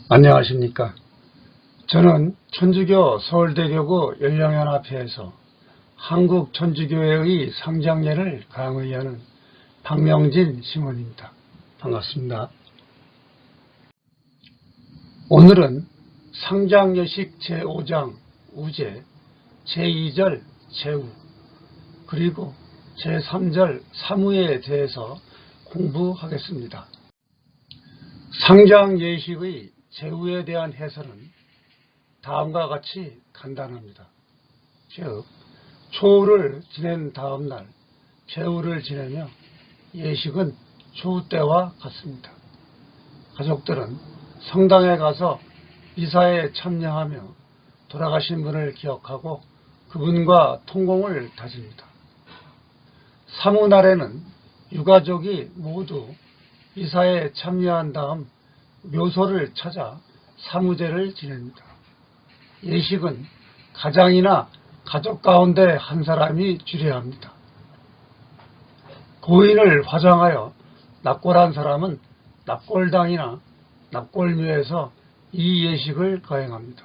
안녕하십니까. 저는 천주교 서울대교구 연령연합회에서 한국천주교회의 상장례를 강의하는 박명진 심원입니다. 반갑습니다. 오늘은 상장예식 제5장 우제, 제2절 제우, 그리고 제3절 사무에 대해서 공부하겠습니다. 상장예식의 제우에 대한 해설은 다음과 같이 간단합니다. 즉, 초우를 지낸 다음 날 제우를 지내며 예식은 초우 때와 같습니다. 가족들은 성당에 가서 미사에 참여하며 돌아가신 분을 기억하고 그분과 통공을 다집니다. 사무날에는 유가족이 모두 미사에 참여한 다음 묘소를 찾아 사무제를 지냅니다. 예식은 가장이나 가족 가운데 한 사람이 주례합니다. 고인을 화장하여 납골한 사람은 납골당이나 납골묘에서 이 예식을 거행합니다.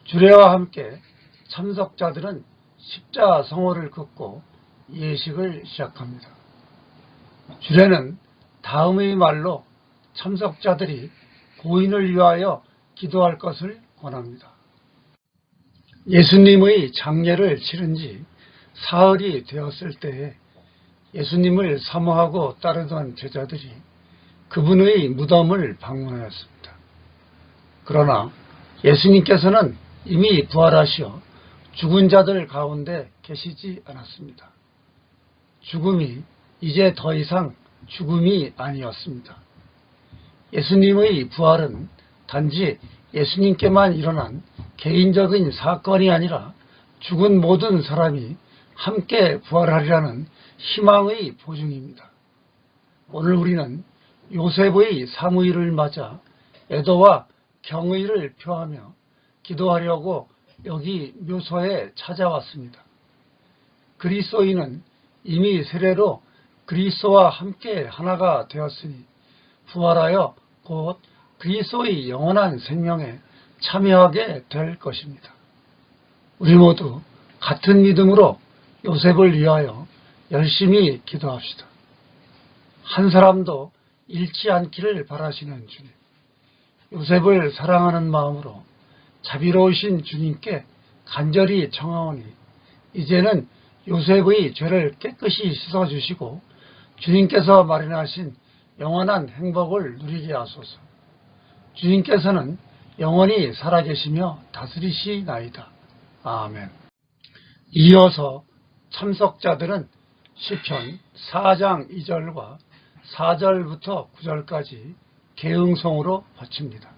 주례와 함께 참석자들은 십자성호를 긋고 예식을 시작합니다. 주례는 다음의 말로 참석자들이 고인을 위하여 기도할 것을 권합니다. 예수님의 장례를 치른 지 사흘이 되었을 때에 예수님을 사모하고 따르던 제자들이 그분의 무덤을 방문하였습니다. 그러나 예수님께서는 이미 부활하시어 죽은 자들 가운데 계시지 않았습니다. 죽음이 이제 더 이상 죽음이 아니었습니다. 예수님의 부활은 단지 예수님께만 일어난 개인적인 사건이 아니라 죽은 모든 사람이 함께 부활하리라는 희망의 보증입니다. 오늘 우리는 요셉의 사무일을 맞아 애도와 경의를 표하며 기도하려고 여기 묘소에 찾아왔습니다. 그리스도인은 이미 세례로 그리스도와 함께 하나가 되었으니 부활하여 곧 그리스도의 영원한 생명에 참여하게 될 것입니다. 우리 모두 같은 믿음으로 요셉을 위하여 열심히 기도합시다. 한 사람도 잃지 않기를 바라시는 주님, 요셉을 사랑하는 마음으로 자비로우신 주님께 간절히 청하오니 이제는 요셉의 죄를 깨끗이 씻어주시고 주님께서 마련하신 영원한 행복을 누리게 하소서. 주님께서는 영원히 살아계시며 다스리시나이다. 아멘. 이어서 참석자들은 시편 4장 2절과 4절부터 9절까지 계응성으로 바칩니다.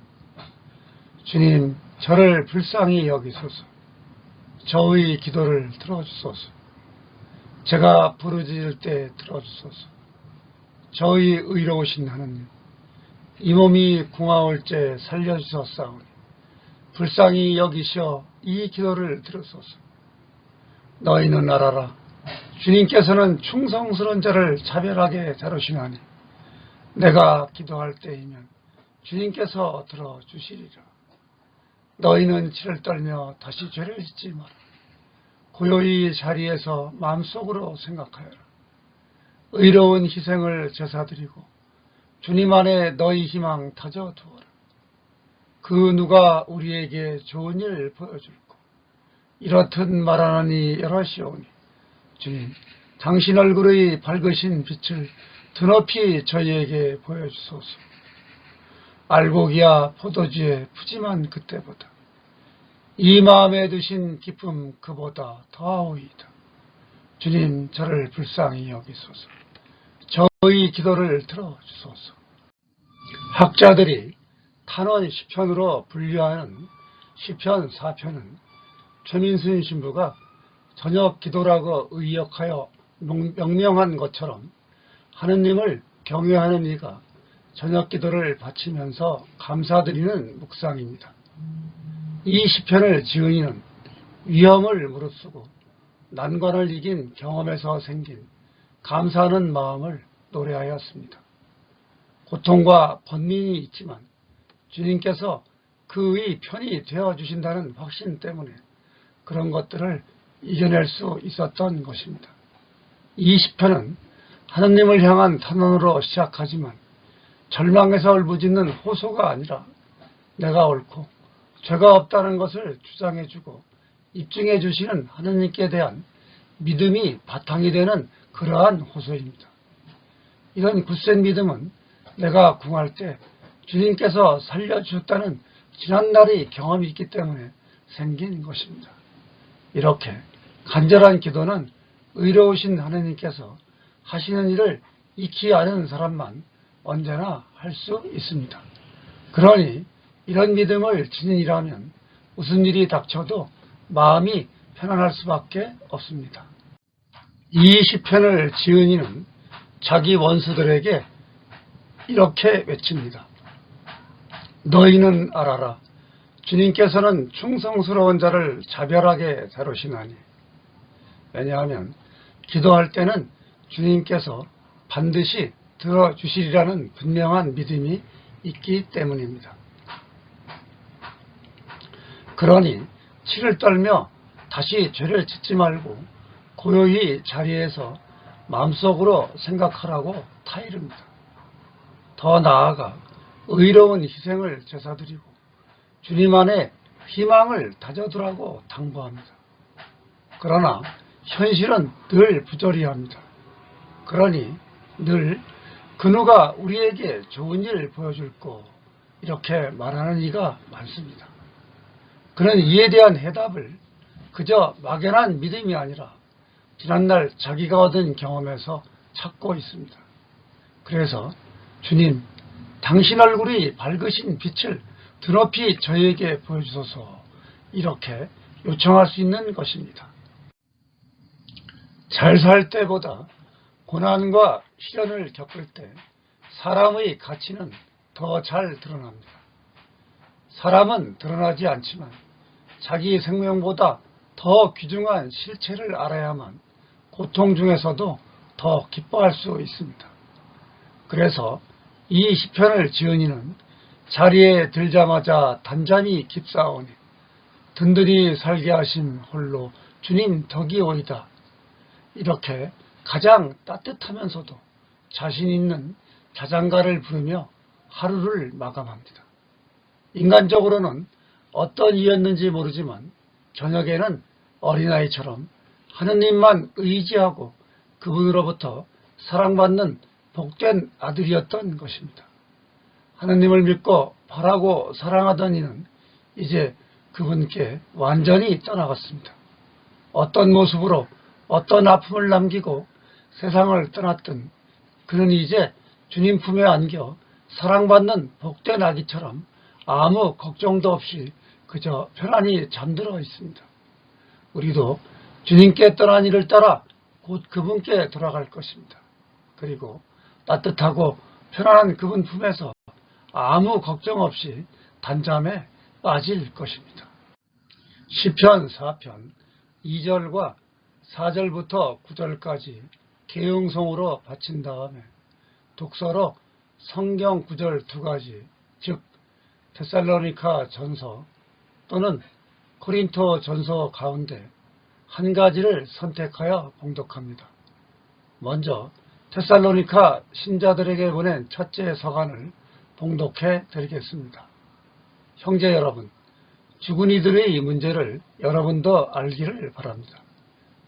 주님, 저를 불쌍히 여기소서. 저의 기도를 들어주소서. 제가 부르짖을 때 들어주소서. 저의 의로우신 하느님, 이 몸이 궁하올 때 살려주셨사오니 불쌍히 여기시어 이 기도를 들으소서. 너희는 알아라. 주님께서는 충성스러운 자를 차별하게 다루시나니 내가 기도할 때이면 주님께서 들어주시리라. 너희는 치를 떨며 다시 죄를 짓지 마라. 고요히 자리에서 마음속으로 생각하여라. 의로운 희생을 제사드리고 주님 안에 너희 희망 다져 두어라. 그 누가 우리에게 좋은 일 보여줄꼬. 이렇듯 말하느니 여럿이오니 주님, 당신 얼굴의 밝으신 빛을 드높이 저희에게 보여주소서. 알곡이야 포도주의 푸짐한 그때보다 이 마음에 드신 기쁨 그보다 더하오이다. 주님, 저를 불쌍히 여기소서. 저희 기도를 들어주소서. 학자들이 탄원 시편으로 분류하는 시편 4편은 최민순 신부가 저녁 기도라고 의역하여 명명한 것처럼 하느님을 경외하는 이가 저녁 기도를 바치면서 감사드리는 묵상입니다. 이 시편을 지은 이는 위험을 무릅쓰고 난관을 이긴 경험에서 생긴 감사하는 마음을 노래하였습니다. 고통과 번민이 있지만 주님께서 그의 편이 되어주신다는 확신 때문에 그런 것들을 이겨낼 수 있었던 것입니다. 이 시편은 하느님을 향한 탄원으로 시작하지만 절망에서 울부짖는 호소가 아니라 내가 옳고 죄가 없다는 것을 주장해주고 입증해 주시는 하느님께 대한 믿음이 바탕이 되는 그러한 호소입니다. 이런 굳센 믿음은 내가 궁할 때 주님께서 살려주셨다는 지난날의 경험이 있기 때문에 생긴 것입니다. 이렇게 간절한 기도는 의로우신 하느님께서 하시는 일을 익히 아는 사람만 언제나 할 수 있습니다. 그러니 이런 믿음을 지닌 이라면 무슨 일이 닥쳐도 마음이 편안할 수밖에 없습니다. 이 시편을 지은 이는 자기 원수들에게 이렇게 외칩니다. 너희는 알아라. 주님께서는 충성스러운 자를 자별하게 다루시나니. 왜냐하면 기도할 때는 주님께서 반드시 들어주시리라는 분명한 믿음이 있기 때문입니다. 그러니 치를 떨며 다시 죄를 짓지 말고 고요히 자리에서 마음속으로 생각하라고 타이릅니다. 더 나아가 의로운 희생을 제사드리고 주님 안에 희망을 다져두라고 당부합니다. 그러나 현실은 늘 부조리합니다. 그러니 늘 그 누가 우리에게 좋은 일 보여줄꼬 이렇게 말하는 이가 많습니다. 그는 이에 대한 해답을 그저 막연한 믿음이 아니라 지난날 자기가 얻은 경험에서 찾고 있습니다. 그래서 주님, 당신 얼굴이 밝으신 빛을 드높이 저에게 보여주소서 이렇게 요청할 수 있는 것입니다. 잘 살 때보다 고난과 시련을 겪을 때 사람의 가치는 더 잘 드러납니다. 사람은 드러나지 않지만 자기 생명보다 더 귀중한 실체를 알아야만 고통 중에서도 더 기뻐할 수 있습니다. 그래서 이 시편을 지은 이는 자리에 들자마자 단잠이 깊사오니 든든히 살게 하심 홀로 주님 덕이오이다. 이렇게 가장 따뜻하면서도 자신 있는 자장가를 부르며 하루를 마감합니다. 인간적으로는 어떤 이였는지 모르지만 저녁에는 어린아이처럼 하느님만 의지하고 그분으로부터 사랑받는 복된 아들이었던 것입니다. 하느님을 믿고 바라고 사랑하던 이는 이제 그분께 완전히 떠나갔습니다. 어떤 모습으로 어떤 아픔을 남기고 세상을 떠났든 그는 이제 주님 품에 안겨 사랑받는 복된 아기처럼 아무 걱정도 없이 그저 편안히 잠들어 있습니다. 우리도 주님께 떠난 이를 따라 곧 그분께 돌아갈 것입니다. 그리고 따뜻하고 편안한 그분 품에서 아무 걱정 없이 단잠에 빠질 것입니다. 시편 4편 2절과 4절부터 9절까지 개응송으로 바친 다음에 독서로 성경 구절 2가지, 즉 데살로니가 전서 또는 고린토 전서 가운데 한 가지를 선택하여 봉독합니다. 먼저 데살로니가 신자들에게 보낸 첫째 서간을 봉독해 드리겠습니다. 형제 여러분, 죽은 이들의 문제를 여러분도 알기를 바랍니다.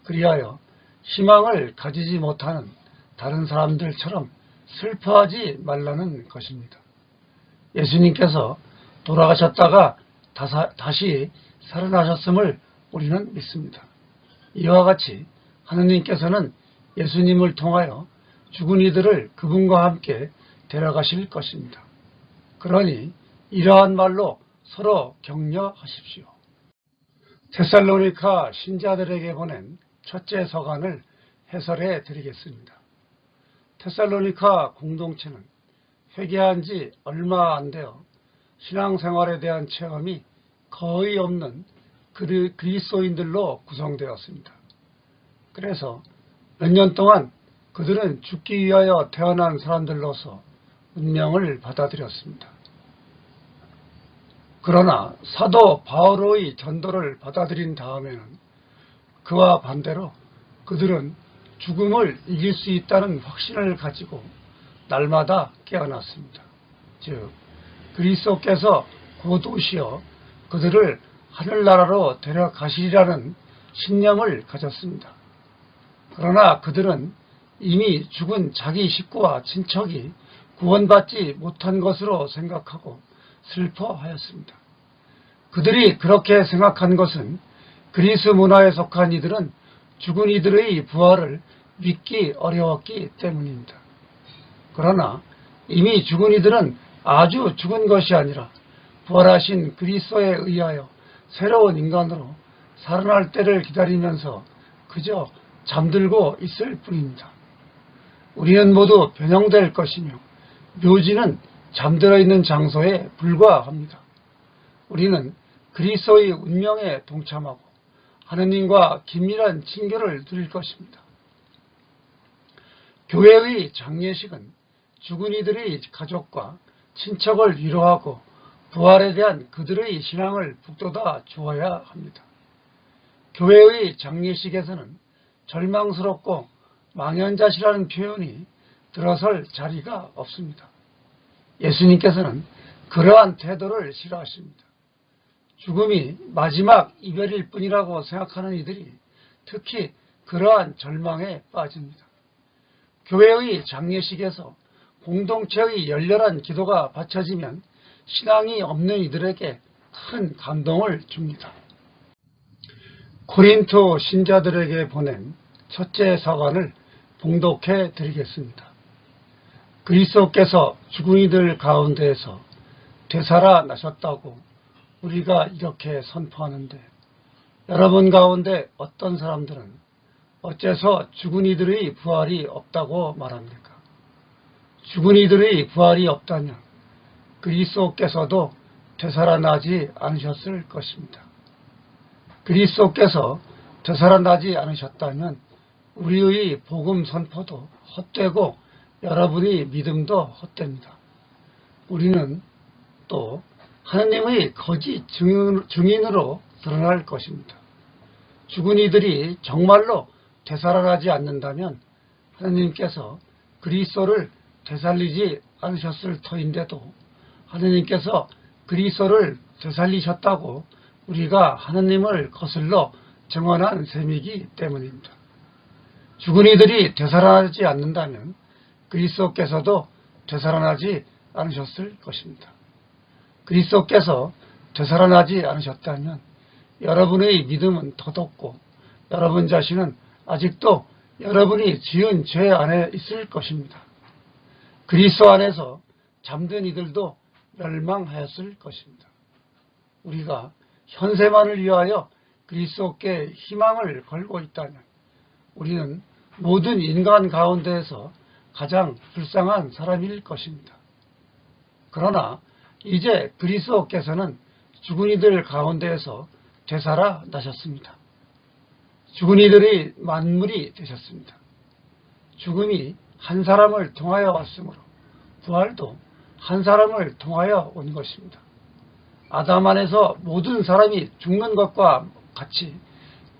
그리하여 희망을 가지지 못하는 다른 사람들처럼 슬퍼하지 말라는 것입니다. 예수님께서 돌아가셨다가 다시 살아나셨음을 우리는 믿습니다. 이와 같이 하느님께서는 예수님을 통하여 죽은 이들을 그분과 함께 데려가실 것입니다. 그러니 이러한 말로 서로 격려하십시오. 데살로니가 신자들에게 보낸 첫째 서간을 해설해 드리겠습니다. 데살로니가 공동체는 회개한 지 얼마 안 되어 신앙생활에 대한 체험이 거의 없는 그리스도인들로 구성되었습니다. 그래서 몇 년 동안 그들은 죽기 위하여 태어난 사람들로서 운명을 받아들였습니다. 그러나 사도 바오로의 전도를 받아들인 다음에는 그와 반대로 그들은 죽음을 이길 수 있다는 확신을 가지고 날마다 깨어났습니다. 즉 그리스도께서 곧 오시어 그들을 하늘나라로 데려가시리라는 신념을 가졌습니다. 그러나 그들은 이미 죽은 자기 식구와 친척이 구원받지 못한 것으로 생각하고 슬퍼하였습니다. 그들이 그렇게 생각한 것은 그리스 문화에 속한 이들은 죽은 이들의 부활을 믿기 어려웠기 때문입니다. 그러나 이미 죽은 이들은 아주 죽은 것이 아니라 부활하신 그리스도에 의하여 새로운 인간으로 살아날 때를 기다리면서 그저 잠들고 있을 뿐입니다. 우리는 모두 변형될 것이며 묘지는 잠들어 있는 장소에 불과합니다. 우리는 그리스도의 운명에 동참하고 하느님과 긴밀한 친교를 누릴 것입니다. 교회의 장례식은 죽은 이들의 가족과 친척을 위로하고 부활에 대한 그들의 신앙을 북돋아 주어야 합니다. 교회의 장례식에서는 절망스럽고 망연자실하는 표현이 들어설 자리가 없습니다. 예수님께서는 그러한 태도를 싫어하십니다. 죽음이 마지막 이별일 뿐이라고 생각하는 이들이 특히 그러한 절망에 빠집니다. 교회의 장례식에서 공동체의 열렬한 기도가 바쳐지면 신앙이 없는 이들에게 큰 감동을 줍니다. 고린토 신자들에게 보낸 첫째 서간을 봉독해 드리겠습니다. 그리스도께서 죽은 이들 가운데에서 되살아나셨다고 우리가 이렇게 선포하는데 여러분 가운데 어떤 사람들은 어째서 죽은 이들의 부활이 없다고 말합니까? 죽은 이들의 부활이 없다면 그리스도께서도 되살아나지 않으셨을 것입니다. 그리스도께서 되살아나지 않으셨다면 우리의 복음 선포도 헛되고 여러분의 믿음도 헛됩니다. 우리는 또 하느님의 거짓 증인으로 드러날 것입니다. 죽은 이들이 정말로 되살아나지 않는다면 하느님께서 그리스도를 되살리지 않으셨을 터인데도 하느님께서 그리스도를 되살리셨다고 우리가 하느님을 거슬러 증언한 셈이기 때문입니다. 죽은 이들이 되살아나지 않는다면 그리스도께서도 되살아나지 않으셨을 것입니다. 그리스도께서 되살아나지 않으셨다면 여러분의 믿음은 더덥고 여러분 자신은 아직도 여러분이 지은 죄 안에 있을 것입니다. 그리스도 안에서 잠든 이들도 멸망하였을 것입니다. 우리가 현세만을 위하여 그리스도께 희망을 걸고 있다면 우리는 모든 인간 가운데에서 가장 불쌍한 사람일 것입니다. 그러나 이제 그리스도께서는 죽은 이들 가운데에서 되살아나셨습니다. 죽은 이들의 만물이 되셨습니다. 죽음이 한 사람을 통하여 왔으므로 부활도 한 사람을 통하여 온 것입니다. 아담 안에서 모든 사람이 죽는 것과 같이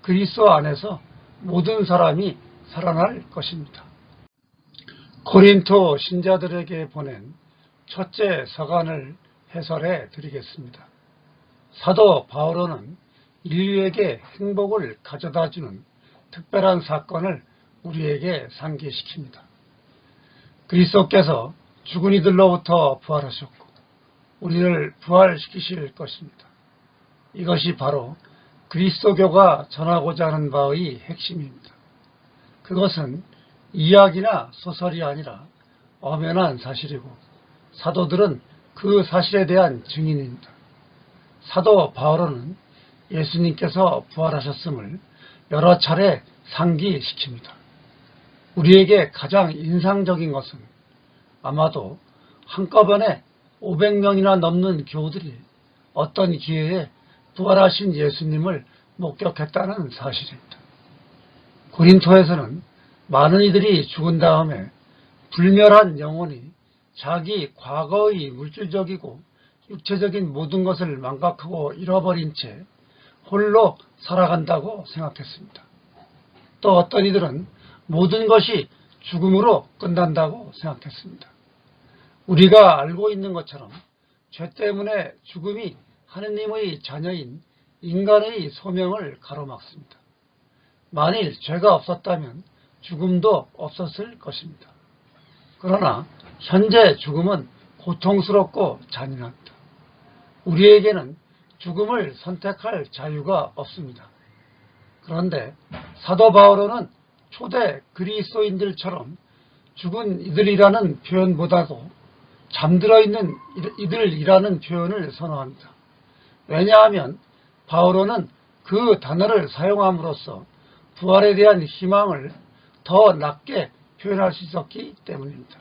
그리스도 안에서 모든 사람이 살아날 것입니다. 고린토 신자들에게 보낸 첫째 서간을 해설해 드리겠습니다. 사도 바오로는 인류에게 행복을 가져다주는 특별한 사건을 우리에게 상기시킵니다. 그리스도께서 죽은 이들로부터 부활하셨고 우리를 부활시키실 것입니다. 이것이 바로 그리스도교가 전하고자 하는 바의 핵심입니다. 그것은 이야기나 소설이 아니라 엄연한 사실이고 사도들은 그 사실에 대한 증인입니다. 사도 바오로는 예수님께서 부활하셨음을 여러 차례 상기시킵니다. 우리에게 가장 인상적인 것은 아마도 한꺼번에 500명이나 넘는 교우들이 어떤 기회에 부활하신 예수님을 목격했다는 사실입니다. 고린토에서는 많은 이들이 죽은 다음에 불멸한 영혼이 자기 과거의 물질적이고 육체적인 모든 것을 망각하고 잃어버린 채 홀로 살아간다고 생각했습니다. 또 어떤 이들은 모든 것이 죽음으로 끝난다고 생각했습니다. 우리가 알고 있는 것처럼 죄 때문에 죽음이 하느님의 자녀인 인간의 소명을 가로막습니다. 만일 죄가 없었다면 죽음도 없었을 것입니다. 그러나 현재 죽음은 고통스럽고 잔인합니다. 우리에게는 죽음을 선택할 자유가 없습니다. 그런데 사도 바오로는 초대 그리스도인들처럼 죽은 이들이라는 표현보다도 잠들어 있는 이들이라는 표현을 선호합니다. 왜냐하면 바오로는 그 단어를 사용함으로써 부활에 대한 희망을 더 낮게 표현할 수 있었기 때문입니다.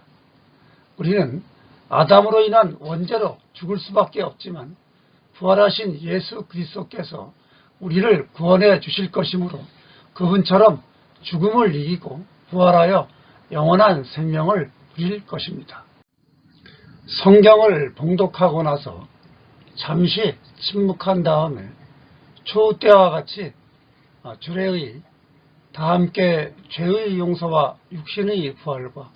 우리는 아담으로 인한 원죄로 죽을 수밖에 없지만 부활하신 예수 그리스도께서 우리를 구원해 주실 것이므로 그분처럼 죽음을 이기고 부활하여 영원한 생명을 누릴 것입니다. 성경을 봉독하고 나서 잠시 침묵한 다음에 초우 때와 같이 주례의 다 함께 죄의 용서와 육신의 부활과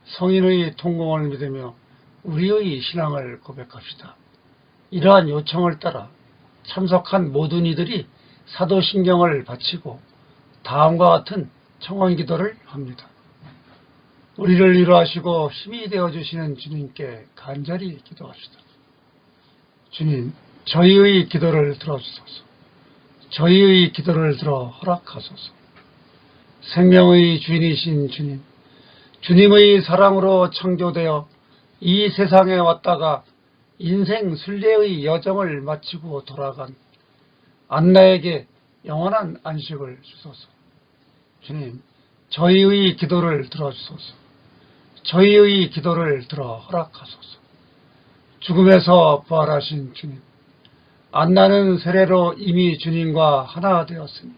성인의 통공을 믿으며 우리의 신앙을 고백합시다. 이러한 요청을 따라 참석한 모든 이들이 사도신경을 바치고 다음과 같은 청원 기도를 합니다. 우리를 위로하시고 힘이 되어주시는 주님께 간절히 기도합시다. 주님, 저희의 기도를 들어주소서. 저희의 기도를 들어 허락하소서. 생명의 주인이신 주님, 주님의 사랑으로 창조되어 이 세상에 왔다가 인생 순례의 여정을 마치고 돌아간 안나에게 영원한 안식을 주소서. 주님, 저희의 기도를 들어주소서. 저희의 기도를 들어 허락하소서. 죽음에서 부활하신 주님, 안나는 세례로 이미 주님과 하나 되었으니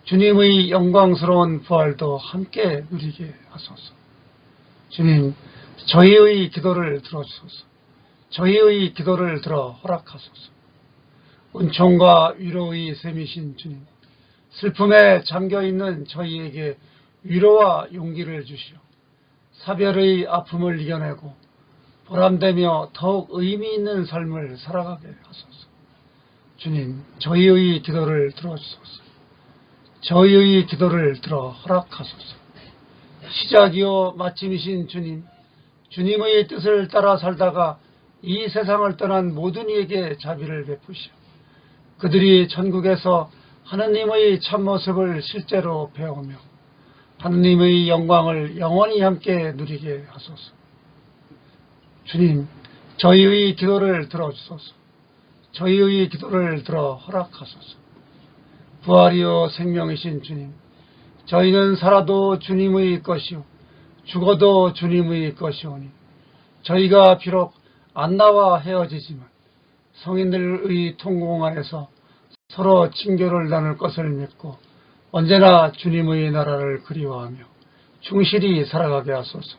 주님의 영광스러운 부활도 함께 누리게 하소서. 주님, 저희의 기도를 들어주소서. 저희의 기도를 들어 허락하소서. 은총과 위로의 셈이신 주님, 슬픔에 잠겨있는 저희에게 위로와 용기를 주시어 사별의 아픔을 이겨내고 보람되며 더욱 의미 있는 삶을 살아가게 하소서. 주님, 저희의 기도를 들어주소서. 저희의 기도를 들어 허락하소서. 시작이요 마침이신 주님, 주님의 뜻을 따라 살다가 이 세상을 떠난 모든 이에게 자비를 베푸시오. 그들이 천국에서 하느님의 참모습을 실제로 배우며 하느님의 영광을 영원히 함께 누리게 하소서. 주님, 저희의 기도를 들어주소서. 저희의 기도를 들어 허락하소서. 부활이요 생명이신 주님, 저희는 살아도 주님의 것이요 죽어도 주님의 것이오니 저희가 비록 안나와 헤어지지만 성인들의 통공 안에서 서로 친교를 나눌 것을 믿고 언제나 주님의 나라를 그리워하며 충실히 살아가게 하소서.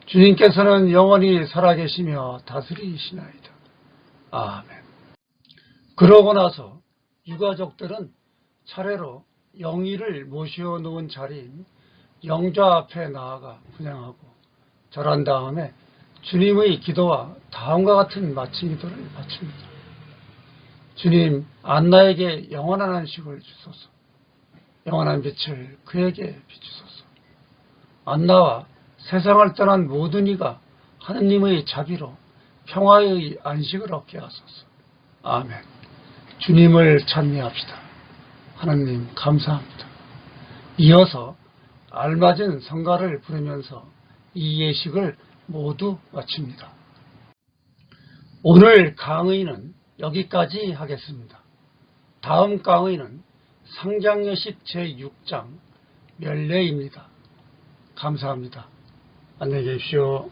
주님께서는 영원히 살아계시며 다스리시나이다. 아멘. 그러고 나서 유가족들은 차례로 영의를 모시어 놓은 자리인 영좌 앞에 나아가 분향하고 절한 다음에 주님의 기도와 다음과 같은 마침 기도를 바칩니다. 주님, 안나에게 영원한 안식을 주소서. 영원한 빛을 그에게 비추소서. 안나와 세상을 떠난 모든 이가 하느님의 자비로 평화의 안식을 얻게 하소서. 아멘. 주님을 찬미합시다. 하느님 감사합니다. 이어서 알맞은 성가를 부르면서 이 예식을 모두 마칩니다. 오늘 강의는 여기까지 하겠습니다. 다음 강의는 상장여식 제6장 멸례입니다. 감사합니다. 안녕히 계십시오.